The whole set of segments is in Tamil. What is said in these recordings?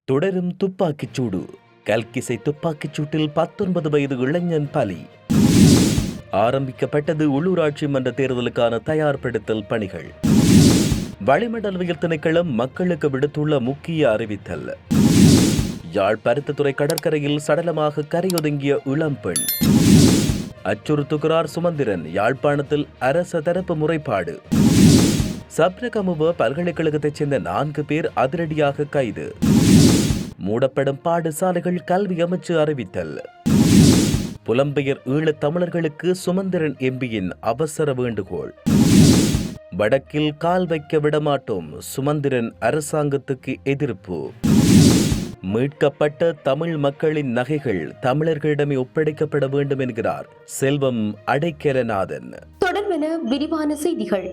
தொடரும் துப்பாக்கிச் சூடு. கல்கிசை துப்பாக்கிச் சூட்டில் 19 வயது இளைஞன் பலி. ஆரம்பிக்கப்பட்டது உள்ளூராட்சி மன்ற தேர்தலுக்கான தயார்படுத்தல் பணிகள். வளிமண்டலவியல் திணைக்களம் மக்களுக்கு விடுத்துள்ள முக்கிய அறிவித்தல். யாழ் பருத்தித்துறை கடற்கரையில் சடலமாக கரையொதுங்கிய இளம்பெண். அச்சுறுத்துகிறார் சுமந்திரன், யாழ்ப்பாணத்தில் அரச தரப்பு முறைப்பாடு. சப்ரகமுவ பல்கலைக்கழகத்தைச் சேர்ந்த 4 பேர் அதிரடியாக கைது. மூடப்படும் பாடசாலைகள் கல்வி அமைச்சு அறிவித்தல். புலம்பெயர் ஈழத் தமிழர்களுக்கு சுமந்திரன் எம்பியின் அவசர வேண்டுகோள். வடக்கில் கால் வைக்க விடமாட்டோம், சுமந்திரன் அரசாங்கத்துக்கு எதிர்ப்பு. மீட்கப்பட்ட தமிழ் மக்களின் நகைகள் தமிழர்களிடமே ஒப்படைக்கப்பட வேண்டும் என்கிறார் செல்வம் அடைக்கலநாதன். தொடர்பென விரிவான செய்திகள்.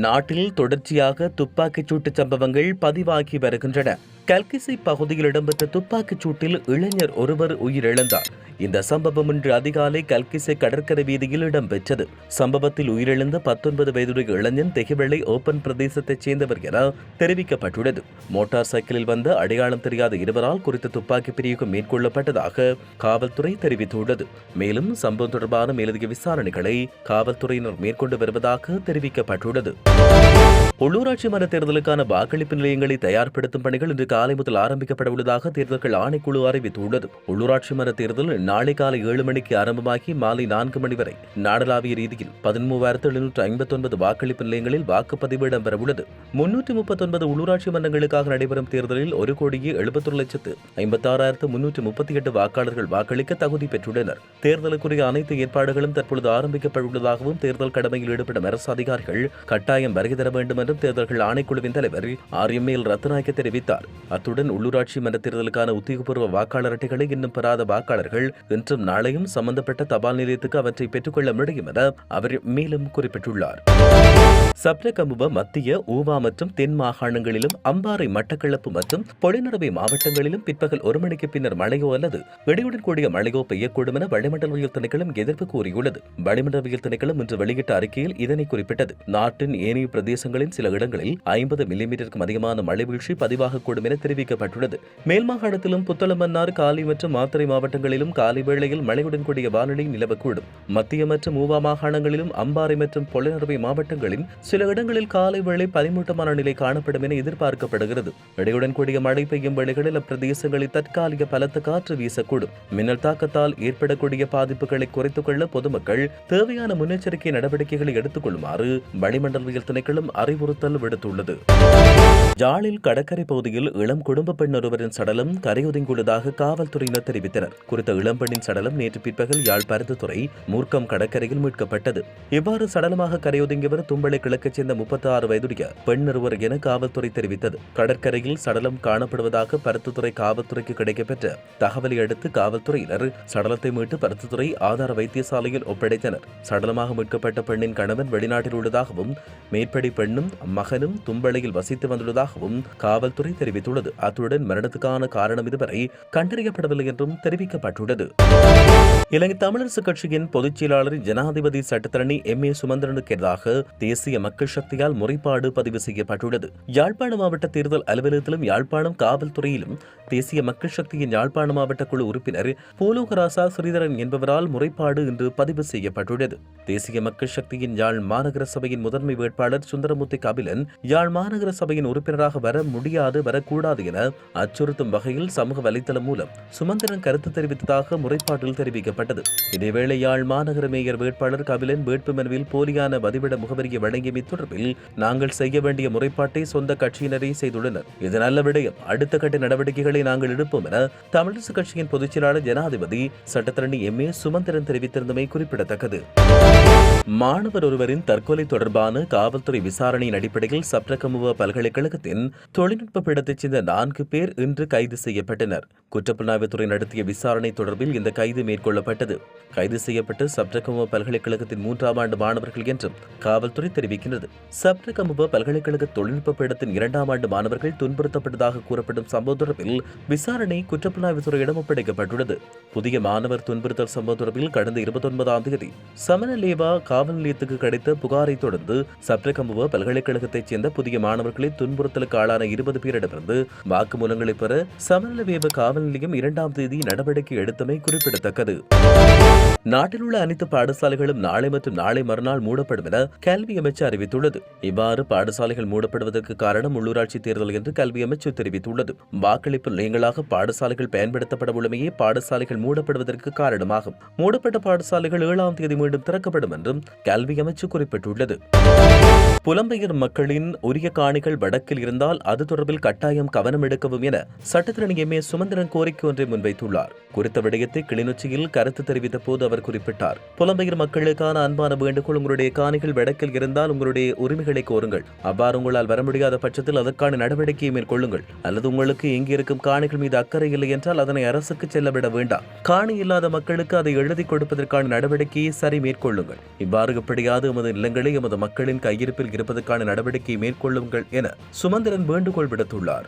நாட்டில் தொடர்ச்சியாக துப்பாக்கிச் சூட்டு சம்பவங்கள் பதிவாகி வருகின்றன. கல்கிசை பகுதியில் இடம்பெற்ற துப்பாக்கிச் சூட்டில் இளைஞர் ஒருவர் உயிரிழந்தார். இந்த சம்பவம் இன்று அதிகாலை கல்கிசை கடற்கரை வீதியில் இடம்பெற்றது. சம்பவத்தில் உயிரிழந்த 19 வயதுடைய இளைஞன் தெகிவெளை ஓபன் பிரதேசத்தைச் சேர்ந்தவர் என தெரிவிக்கப்பட்டுள்ளது. மோட்டார் சைக்கிளில் வந்த அடையாளம் தெரியாத இருவரால் குறித்த துப்பாக்கி பிரயோகம் மேற்கொள்ளப்பட்டதாக காவல்துறை தெரிவித்துள்ளது. மேலும் சம்பவம் தொடர்பான மேலதிக விசாரணைகளை காவல்துறையினர் மேற்கொண்டு வருவதாக தெரிவிக்கப்பட்டுள்ளது. உள்ளூராட்சி மன்ற தேர்தலுக்கான வாக்களிப்பு நிலையங்களை தயார்படுத்தும் பணிகள் இன்று காலை முதல் ஆரம்பிக்கப்பட உள்ளதாக தேர்தல்கள் ஆணைக்குழு அறிவித்துள்ளது. உள்ளூராட்சி மன்ற தேர்தல் நாளை காலை 7 மணிக்கு ஆரம்பமாகி மாலை 4 மணி வரை நாடளாவிய ரீதியில் 13,759 வாக்களிப்பு நிலையங்களில் வாக்குப்பதிவு இடம்பெறவுள்ளது. 339 உள்ளூராட்சி மன்றங்களுக்காக நடைபெறும் தேர்தலில் 1,70,56,338 வாக்காளர்கள் வாக்களிக்க தகுதி பெற்றுள்ளனர். தேர்தலுக்குரிய அனைத்து ஏற்பாடுகளும் தற்பொழுது ஆரம்பிக்கப்பட்டுள்ளதாகவும் தேர்தல் கடமையில் ஈடுபடும் அரசு அதிகாரிகள் கட்டாயம் வருகை தர வேண்டும் என்றும் தேர்தல்கள் ஆணைக்குழுவின் தலைவர் RML ரத்நாயக்க தெரிவித்தார். அத்துடன் உள்ளூராட்சி மன்ற தேர்தலுக்கான உத்தியோகபூர்வ வாக்காளர் அட்டைகளை இன்னும் பெறாத வாக்காளர்கள் இன்றும் நாளையும் சம்பந்தப்பட்ட தபால் நிலையத்துக்கு அவற்றை பெற்றுக்கொள்ள முடியும் என அவர் மேலும் குறிப்பிட்டுள்ளார். சப்ரகமுவ மத்திய, ஊவா மற்றும் தென் மாகாணங்களிலும் அம்பாறை, மட்டக்களப்பு மற்றும் பொலிநறுவை மாவட்டங்களிலும் பிற்பகல் 1 மணிக்கு பின்னர் மழையோ அல்லது இடியுடன் கூடிய மழையோ பெய்யக்கூடும் என வளிமண்டலவியல் திணைக்களம் எதிர்ப்பு கூறியுள்ளது. வளிமண்டலவியல் திணைக்களம் இன்று வெளியிட்ட அறிக்கையில் இதனை குறிப்பிட்டது. நாட்டின் ஏனைய பிரதேசங்களின் சில இடங்களில் 50 மில்லிமீட்டருக்கும் அதிகமான மழை வீழ்ச்சி பதிவாகக்கூடும் என தெரிவிக்கப்பட்டுள்ளது. மேல் மாகாணத்திலும் புத்தளமன்னார், காலி மற்றும் மாத்தறை மாவட்டங்களிலும் காலை வேளையில் மழையுடன் கூடிய வானிலை நிலவக்கூடும். மத்திய மற்றும் ஊவா மாகாணங்களிலும் அம்பாறை மற்றும் பொலிநறுவை மாவட்டங்களின் சில இடங்களில் காலை வேளை பனிமூட்டமான நிலை காணப்படும் என எதிர்பார்க்கப்படுகிறது. இடையுடன் கூடிய மழை பெய்யும் வேளைகளில் அப்பிரதேசங்களில் தற்காலிக பலத்த காற்று வீசக்கூடும். மின்னல் தாக்கத்தால் ஏற்படக்கூடிய பாதிப்புகளை குறைத்துக் கொள்ள பொதுமக்கள் தேவையான முன்னெச்சரிக்கை நடவடிக்கைகளை எடுத்துக் கொள்ளுமாறு வளிமண்டலவியல் திணைக்களம் அறிவுறுத்தல் விடுத்துள்ளது. யாழில் கடற்கரை பகுதியில் இளம் குடும்ப பெண் ஒருவரின் சடலம் கரையொதுங்கியுள்ளதாக காவல்துறையினர் தெரிவித்தனர். குறித்த இளம்பெண்ணின் சடலம் நேற்று பிற்பகல் யாழ் பருத்தித்துறை மூர்க்கம் கடற்கரையில் மீட்கப்பட்டது. இவ்வாறு சடலமாக கரையொதுங்கியவர் தும்பளை கிழக்கைச் சேர்ந்த 36 வயதுடைய பெண் ஒருவர் என காவல்துறை தெரிவித்தது. கடற்கரையில் சடலம் காணப்படுவதாக பருத்தித்துறை காவல்துறைக்கு கிடைக்கப்பெற்ற தகவலை அடுத்து காவல்துறையினர் சடலத்தை மீட்டு பருத்தித்துறை ஆதார வைத்தியசாலையில் ஒப்படைத்தனர். சடலமாக மீட்கப்பட்ட பெண்ணின் கணவன் வெளிநாட்டில் உள்ளதாகவும் மேற்படி பெண்ணும் மகனும் தும்பளையில் வசித்து வந்துள்ளதாகவும் காவல்துறை தெரிவித்துள்ளது. அத்துடன் மரணத்துக்கான காரணம் இதுவரை கண்டறியப்படவில்லை என்றும் தெரிவிக்கப்பட்டுள்ளது. இலங்கை தமிழரசு கட்சியின் பொதுச் செயலாளர் ஜனாதிபதி சட்டத்தரணி MA சுமந்திரனுக்கு எதிராக தேசிய மக்கள் சக்தியால் முறைப்பாடு பதிவு செய்யப்பட்டுள்ளது. யாழ்ப்பாண மாவட்ட தேர்தல் அலுவலகத்திலும் யாழ்ப்பாணம் காவல்துறையிலும் தேசிய மக்கள் சக்தியின் யாழ்ப்பாண மாவட்ட குழு உறுப்பினர் பூலோகராசா ஸ்ரீதரன் என்பவரால் முறைப்பாடு இன்று பதிவு செய்யப்பட்டுள்ளது. தேசிய மக்கள் சக்தியின் யாழ் மாநகர சபையின் முதன்மை வேட்பாளர் சுந்தரமூர்த்தி கபிலன் யாழ் மாநகர சபையின் உறுப்பினராக வரக்கூடாது என அச்சுறுத்தும் வகையில் சமூக வலைதளம் மூலம் சுமந்திரன் கருத்து தெரிவித்ததாக முறைப்பாட்டில் தெரிவிக்கப்பட்டது. இதேவேளை யாழ் மாநகர மேயர் வேட்பாளர் கபிலன் வேட்புமனுவில் போலியான வதிவிட முகவரியை வழங்கியமை தொடர்பில் நாங்கள் செய்ய வேண்டிய முறைப்பாட்டை சொந்த கட்சியினரே செய்துள்ளனர். இது நல்ல விடயம். அடுத்த கட்ட நடவடிக்கைகளை நாங்கள் எடுப்போம் என தமிழரசு கட்சியின் பொதுச் செயலாளர் ஜனாதிபதி சட்டத்தரணி MA சுமந்திரன் தெரிவித்திருந்தமை குறிப்பிடத்தக்கது. மாணவர் ஒருவரின் தற்கொலை தொடர்பான காவல்துறை விசாரணையின் அடிப்படையில் சப்ரகமுவ பல்கலைக்கழகத்தின் தொழில்நுட்ப பீடத்தைச் சேர்ந்த 4 பேர் இன்று கைது செய்யப்பட்டனர். குற்றப்புலனாய்வுத்துறை நடத்திய விசாரணை தொடர்பில் இந்த கைது மேற்கொள்ளப்பட்டது. கைது செய்யப்பட்ட சப்ரகமுவ பல்கலைக்கழகத்தின் 3ஆம் ஆண்டு மாணவர்கள் என்றும் காவல்துறை தெரிவிக்கின்றது. சப்ரகமுவ பல்கலைக்கழக தொழில்நுட்ப பீடத்தின் 2ஆம் ஆண்டு மாணவர்கள் துன்புறுத்தப்பட்டதாக கூறப்படும் சம்பவம் தொடர்பில் விசாரணை குற்றப்புலனாய்வுத்துறையிடம் ஒப்படைக்கப்பட்டுள்ளது. புதிய மாணவர் துன்புறுத்தல் சம்பவம் தொடர்பில் கடந்த 29ஆம் தேதி சமணலேவா காவல் நிலையத்துக்கு கிடைத்த புகாரை தொடர்ந்து சப்ரகமுவ பல்கலைக்கழகத்தைச் சேர்ந்த புதிய மாணவர்களை துன்புறுத்தலுக்கு ஆளான 20 பேரிடமிருந்து வாக்குமூலங்களை பெற சமநலவேவ காவல் நிலையம் 2ஆம் தேதி நடவடிக்கை எடுத்தமை குறிப்பிடத்தக்கது. நாட்டில் உள்ள அனைத்து பாடசாலைகளும் நாளை மற்றும் நாளை மறுநாள் மூடப்படும் என கல்வி அமைச்சு அறிவித்துள்ளது. இவ்வாறு பாடசாலைகள் மூடப்படுவதற்கு காரணம் உள்ளூராட்சி தேர்தல் என்று கல்வி அமைச்சு தெரிவித்துள்ளது. வாக்களிப்பு நிலையங்களாக பாடசாலைகள் பயன்படுத்தப்பட உள்ளமையே பாடசாலைகள் மூடப்படுவதற்கு காரணமாகும். மூடப்பட்ட பாடசாலைகள் 7ஆம் தேதி மீண்டும் திறக்கப்படும் என்றும் கல்வி அமைச்சு குறிப்பிட்டுள்ளது. புலம்பெயர் மக்களின் உரிய காணிகள் வடக்கில் இருந்தால் அது தொடர்பில் கட்டாயம் கவனம் எடுக்கவும் என சட்டத்திரணி எம்.ஏ. சுமந்திரன் கோரிக்கை ஒன்றை முன்வைத்துள்ளார். குறித்த விடயத்தை கிளிநொச்சியில் கருத்து தெரிவித்த போது அவர் குறிப்பிட்டார். புலம்பெயர் மக்களுக்கான அன்பான வேண்டுகோள், உங்களுடைய காணிகள் வடக்கில் இருந்தால் உங்களுடைய உரிமைகளை கோருங்கள். அவ்வாறு உங்களால் வர முடியாத பட்சத்தில் அதற்கான நடவடிக்கையை மேற்கொள்ளுங்கள். அல்லது உங்களுக்கு இங்கே இருக்கும் காணிகள் மீது அக்கறை இல்லை என்றால் அதனை அரசுக்கு செல்லவிட வேண்டாம். காணி இல்லாத மக்களுக்கு அதை எழுதி கொடுப்பதற்கான நடவடிக்கையை சரி மேற்கொள்ளுங்கள். இவ்வாறு எப்படியாவது எமது நிலங்களை எமது மக்களின் கையிருப்பில் இருப்பதற்கான நடவடிக்கையை மேற்கொள்ளுங்கள் என சுமந்திரன் வேண்டுகோள் விடுத்துள்ளார்.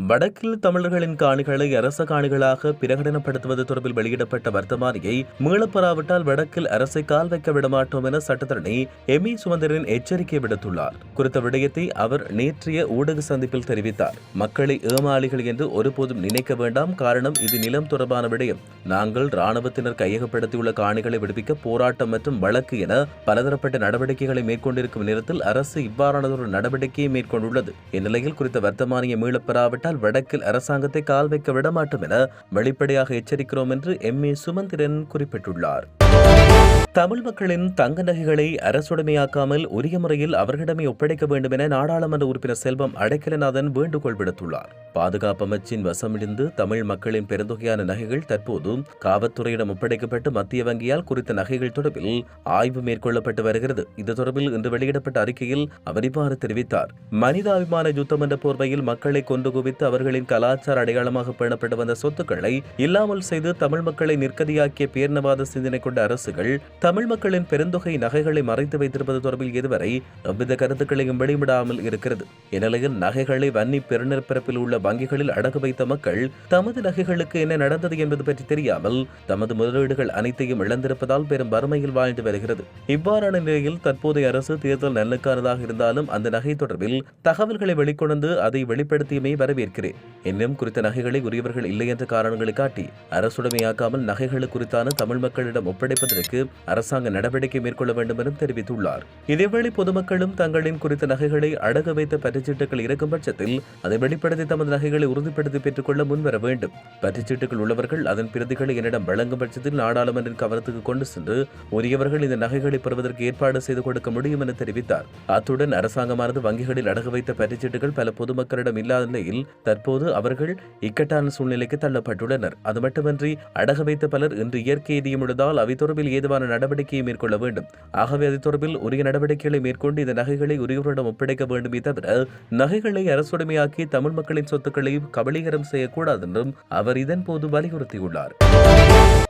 வடக்கில் தமிழர்களின் காணிகளை அரச காணிகளாக பிரகடனப்படுத்துவது தொடர்பில் வெளியிடப்பட்ட வர்த்தமானியை மீளப்பெறாவிட்டால் வடக்கில் அரசை கால் வைக்க விடமாட்டோம் என சட்டத்தரணி எம்.ஏ. சுமந்திரன் எச்சரிக்கை விடுத்துள்ளார். குறித்த விடயத்தை அவர் நேற்றைய ஊடக சந்திப்பில் தெரிவித்தார். மக்களை ஏமாளிகள் என்று ஒருபோதும் நினைக்க வேண்டாம். காரணம், இது நிலம் தொடர்பான விடயம். நாங்கள் இராணுவத்தினர் கையகப்படுத்தியுள்ள காணிகளை விடுவிக்க போராட்டம் மற்றும் வழக்கு என பலதரப்பட்ட நடவடிக்கைகளை மேற்கொண்டிருக்கும் நேரத்தில் அரசு இவ்வாறானதொரு நடவடிக்கையை மேற்கொண்டுள்ளது. இந்நிலையில் குறித்த வர்த்தமானியை மீளப்பெறாவிட்டால் வடக்கில் அரசாங்கத்தை கால் வைக்க விடமாட்டோம் என வெளிப்படையாக எச்சரிக்கிறோம் என்று எம்.ஏ. சுமந்திரன் குறிப்பிட்டுள்ளார். தமிழ் மக்களின் தங்க நகைகளை அரசுடைமையாக்காமல் உரிய முறையில் அவர்களிடமே ஒப்படைக்க வேண்டும் என நாடாளுமன்ற உறுப்பினர் செல்வம் அடைக்கலநாதன் வேண்டுகோள் விடுத்துள்ளார். பாதுகாப்பு அமைச்சின் வசமிருந்து தமிழ் மக்களின் பெருந்தொகையான நகைகள் தற்போது காவல்துறையிடம் ஒப்படைக்கப்பட்டு மத்திய வங்கியால் குறித்த நகைகள் தொடர்பில் ஆய்வு மேற்கொள்ளப்பட்டு வருகிறது. இது தொடர்பில் இன்று வெளியிடப்பட்ட அறிக்கையில் அவர் இவ்வாறு தெரிவித்தார். மனிதாபிமான யுத்தம் என்ற போர்வையில் மக்களை கொண்டு குவித்து அவர்களின் கலாச்சார அடையாளமாக பேணப்பட்டு வந்த சொத்துக்களை இல்லாமல் செய்து தமிழ் மக்களை நிர்கதியாக்கிய பேரினவாத சிந்தனை கொண்ட அரசுகள் தமிழ் மக்களின் பெருந்தொகை நகைகளை மறைத்து வைத்திருப்பது தொடர்பில் இதுவரை எவ்வித கருத்துக்களையும் வெளியிடாமல் இருக்கிறது. இந்நிலையில் நகைகளை வன்னி பெருநிரப்பில் உள்ள வங்கிகளில் அடகு வைத்த மக்கள் தமது நகைகளுக்கு என்ன நடந்தது என்பது பற்றி தெரியாமல் தமது முதலீடுகள் அனைத்தையும் இழந்திருப்பதால் பெரும் வறுமையில் வாழ்ந்து வருகிறது. இவ்வாறான நிலையில் தற்போதைய அரசு தேர்தல் நலனுக்கானதாக இருந்தாலும் அந்த நகை தொடர்பில் தகவல்களை வெளிக்கொண்டு அதை வெளிப்படுத்தியமை வரவேற்கிறேன். இன்னும் குறித்த நகைகளை உரியவர்கள் இல்லை என்ற காரணங்களை காட்டி அரசுடைமையாக்காமல் நகைகள் குறித்தான தமிழ் மக்களிடம் ஒப்படைப்பதற்கு அரசாங்க நடவடிக்கை மேற்கொள்ள வேண்டும் என்றும் தெரிவித்துள்ளார். இதேவேளை பொதுமக்களும் தங்களின் குறித்த நகைகளை அடகு வைத்த பற்றுச்சீட்டுகள் இருக்கும் பட்சத்தில் அதை வெளிப்படுத்தி தமது நகைகளை உறுதிப்படுத்தி பெற்றுக் கொள்ள முன்வர வேண்டும். பற்றுச்சீட்டுகள் உள்ளவர்கள் அதன் பிரதிகளை என்னிடம் வழங்கும் பட்சத்தில் நாடாளுமன்றின் கவனத்துக்கு கொண்டு சென்று உரியவர்கள் இந்த நகைகளை பெறுவதற்கு ஏற்பாடு செய்து கொடுக்க முடியும் என தெரிவித்தார். அத்துடன் அரசாங்கமானது வங்கிகளில் அடகு வைத்த பற்றுச்சீட்டுகள் பல பொதுமக்களிடம் இல்லாத நிலையில் தற்போது அவர்கள் இக்கட்டான சூழ்நிலைக்கு தள்ளப்பட்டுள்ளனர். அது மட்டுமின்றி அடகு வைத்த பலர் இன்று இயற்கை எதியும் உள்ளதால் அவை தொடர்பில் ஏதுவான நடவடிக்கையை மேற்கொள்ள வேண்டும். ஆகவே அது தொடர்பில் உரிய நடவடிக்கைகளை மேற்கொண்டு இந்த நகைகளை உரியவரிடம் ஒப்படைக்க வேண்டுமே தவிர நகைகளை அரசுடைமையாக்கி தமிழ் மக்களின் சொத்துக்களை கபலீகரம் செய்யக்கூடாது என்றும் அவர் இதன் போது வலியுறுத்தியுள்ளார்.